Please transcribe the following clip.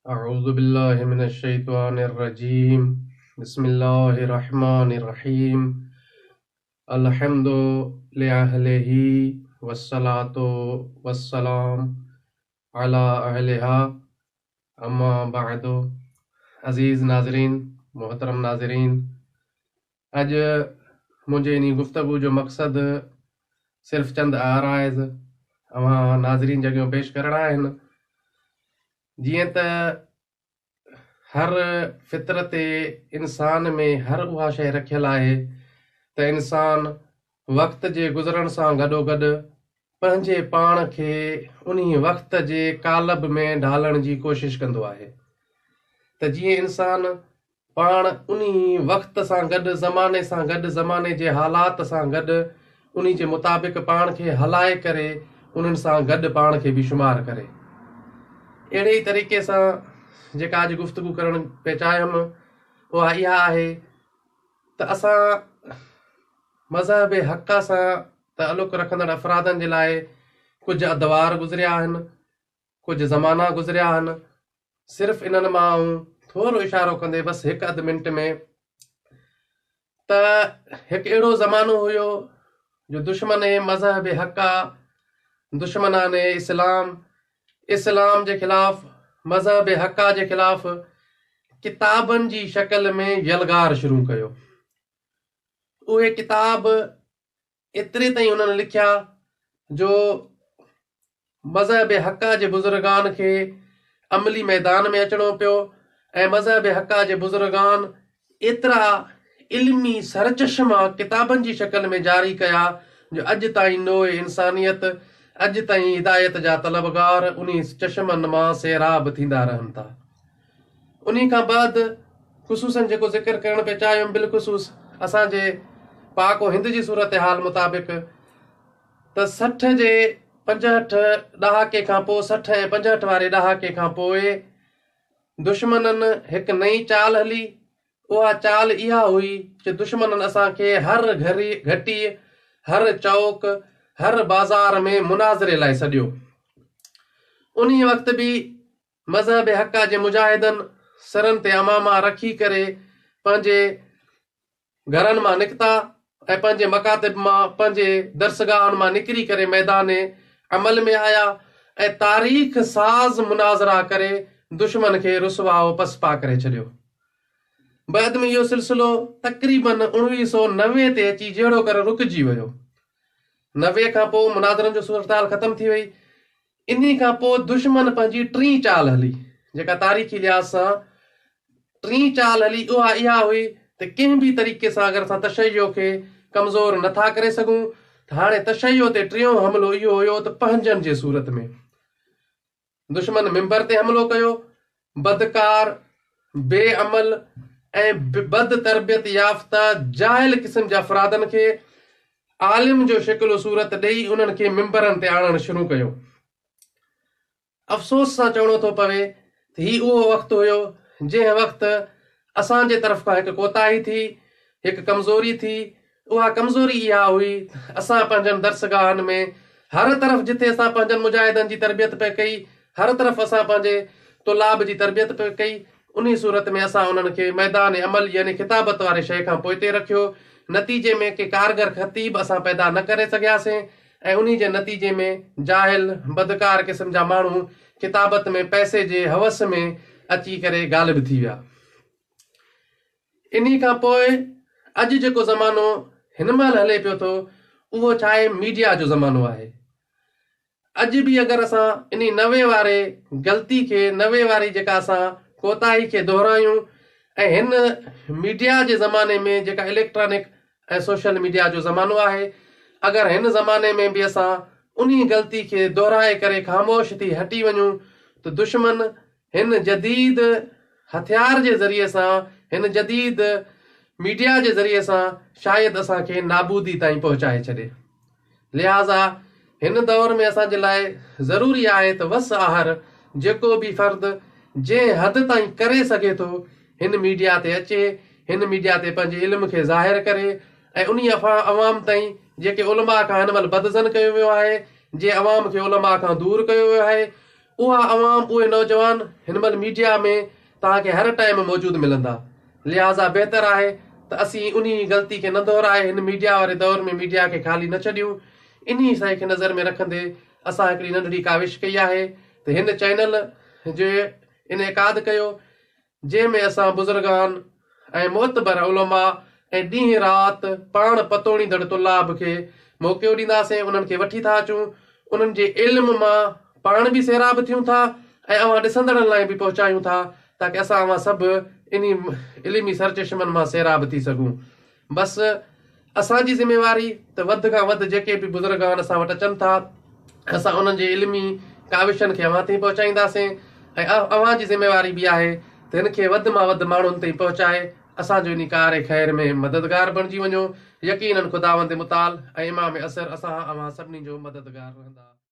أعوذ بالله من الشيطان الرجيم بسم الله الرحمن الرحيم الحمد لأهله والصلاة والسلام على أهلها अम्मा बादो। अज़ीज़ नाज़रीन, मोहतरम नाज़रीन, अॼु मुंहिंजे इन गुफ़्तगू जो मक़सदु सिर्फ़ चंद आराइज़ अवां नाज़रीन जॻहियूं पेश करणा आहिनि। जीअं त हर फितरत इंसान में हर उहा शइ रखियल आहे त इंसान वक़्त जे गुज़रण सां गॾोगॾु पंहिंजे पाण खे उन वक़्त जे कालब में ढालण जी कोशिश कंदो आहे त जीअं इंसान पाण उन वक़्त सां गॾु ज़माने सां गॾु ज़माने जे हालात सां गॾु उन जे मुताबिक़ पाण खे हलाए करे उन्हनि सां गॾु पाण खे बि शुमार करे। अहिड़े ई तरीक़े सां जेका अॼु गुफ़्तगू करणु पिया चाहियुमि उहा इहा आहे त असां मज़हब हक़ सां तालुक़ रखंदड़ अफ़रादनि जे लाइ कुझु अदवार गुज़रिया आहिनि, कुझु ज़माना गुज़रिया आहिनि। सिर्फ़ु इन्हनि मां थोरो इशारो कंदे बसि हिकु अधु मिंट में त हिकु अहिड़ो ज़मानो हुयो जो दुश्मन मज़हब हक़, दुश्मनान इस्लाम जे ख़िलाफ़, मज़हब हक़ जे ख़िलाफ़ किताबनि जी शक्ल में यलगार शुरू कयो। उहे किताब एतिरे ताईं उन्हनि लिखिया जो मज़हब हक़ जे बुज़ुर्गान खे अमली मैदान में अचणो पियो ऐं मज़हब हक़ जे बुज़ुर्गान एतिरा इल्मी सरचश्मा किताबनि जी शक्ल में जारी कया जो अॼु ताईं नोए इंसानियत, अॼु ताईं हिदायत जा तलबगार उन चश्मनि मां सैराब थींदा रहनि था। उन खां बाद ख़ुसूसन जेको ज़िक्र करणु पिया चाहियुमि बिलख़ुसूस असांजे पाक हिंद जी सूरत हाल मुताबिक़ त 60 जे 65 ॾहाके खां पोइ, 60 ऐं 65 वारे ॾहाके खां पोइ दुश्मननि हिकु नई चाल हली। उहा चाल इहा हुई कि दुश्मननि असांखे हर घटी, हर चौक, हर बाज़ार में मुनाज़रे लाइ सॼियो। उन वक़्त बि मज़हब हक़ जे मुजाहिदनि सरनि ते अमामा रखी करे पंहिंजे घरनि मां निकिता ऐं पंहिंजे मकातिब मां, पंहिंजे दर्सगाहनि मां निकिरी करे मैदान अमल में आया ऐं तारीख़ साज़ मुनाज़रा करे दुश्मन खे रुसवा पसपा करे छॾियो। बाद में इहो सिलसिलो तक़रीबन 1990 ते अची जहिड़ो करे रुकिजी वियो। 90 खां पोइ मुनाज़रनि जो सूरताल ख़तम थी वई। इन खां पोइ दुश्मन पंहिंजी टीं चाल हली, जेका तारीख़ी लिहाज़ सां टीं चाल हली। उहा इहा हुई त कंहिं बि तरीक़े सां अगरि असां तशय्यो खे कमज़ोर नथा करे सघूं त हाणे तशय्यो ते टियों हमिलो इहो हुयो त पंहिंजनि जे सूरत में दुश्मन मिंबर ते हमिलो कयो। बदकार, बेअमल ऐं बद तरबियत याफ़्ता जाहिल क़िस्म जा अफ़रादनि खे आलिम जो शिकिलो सूरत ॾेई उन्हनि खे मिंबरनि ते आणणु शुरू कयो। अफ़सोस सां चवणो थो पवे त ही उहो वक़्तु हुयो जंहिं वक़्तु असांजे तरफ़ खां हिकु कोताही थी, हिकु कमज़ोरी थी। उहा कमज़ोरी इहा हुई असां पंहिंजनि दर्सगाहनि में हर तरफ़ जिथे असां पंहिंजनि मुजाहिदनि जी तरबियत पे कई, हर तरफ़ असां पंहिंजे तुलाब जी तरबियत पे कई, उन सूरत में असां उन्हनि खे मैदान अमल यानी किताबत वारे शइ खां पोइते रखियो। नतीजे में के कारगर ख़तीब असां पैदा न करे सघियासीं ऐं उन जे नतीजे में जाहिल बदकार क़िस्म जा माण्हू किताबत में पैसे जे हवस में अची करे गालिब थी विया। इन खां पोइ अॼु जेको ज़मानो हिन महिल हले पियो थो उहो छा आहे, मीडिया जो ज़मानो आहे। अॼु बि अगरि असां इन 90 वारे ग़लती खे, 90 वारी जेका असां कोताही खे दोहरायूं ऐं हिन मीडिया जे ज़माने में जेका इलेक्ट्रॉनिक ऐं सोशल मीडिया जो ज़मानो आहे, अगरि हिन ज़माने में बि असां उन ग़लती खे दोहराए करे ख़ामोश थी हटी वञूं त दुश्मन हिन जदीद हथियार जे ज़रिए सां, हिन जदीद मीडिया जे ज़रिए सां शायदि असांखे नाबूदी ताईं पहुचाए छॾे। लिहाज़ा हिन दौर में असांजे लाइ ज़रूरी आहे त वस आहर जेको बि फ़र्द जंहिं हद ताईं करे सघे थो हिन मीडिया ते अचे, हिन मीडिया ते पंहिंजे इल्म खे ज़ाहिर करे ऐं उन अवाम ताईं जेके उलमा खां हिन महिल बदज़न कयो वियो आहे, जे अवाम खे उलमा खां दूर कयो वियो आहे, उहा अवाम, उहे नौजवान हिन महिल मीडिया में तव्हांखे हर टाइम मौजूदु मिलंदा। लिहाज़ा बहितर आहे त असीं उन ग़लती खे न दोहराए हिन मीडिया वारे दौर में मीडिया खे ख़ाली न छॾियूं। इन शइ खे नज़र में रखंदे असां हिकिड़ी नंढड़ी काविश कई आहे त हिन चैनल जे इनेकाद कयो, जंहिंमें असां बुज़ुर्गान ऐं मोतबर उलमा ऐं ॾींहं राति पाण पतोड़ींदड़ तुलाब खे मौक़ो ॾींदासीं। उन्हनि खे वठी था अचूं, उन्हनि जे इल्म मां पाण बि सैराब थियूं था ऐं अवां ॾिसंदड़नि लाइ बि पहुचायूं था, ताकी असां अवां सभु इन इल्मी सरचश्मनि मां सैराब थी सघूं। बसि असांजी ज़िम्मेवारी त वधि खां वधि जेके बि बुज़ुर्गान असां वटि अचनि था, असां उन्हनि जे इल्मी काविशनि खे अवां ताईं पहुचाईंदासीं। ऐं अवां जी ज़िम्मेवारी बि आहे त हिन खे वधि मां वधि माण्हुनि ताईं पहुचाए असांजो इन कार ख़ैर में मददगार बणिजी वञो। यकीनन ख़ुदावंद मुताल ऐं इमाम असर असां अवां सभिनी जो मददगार रहंदा।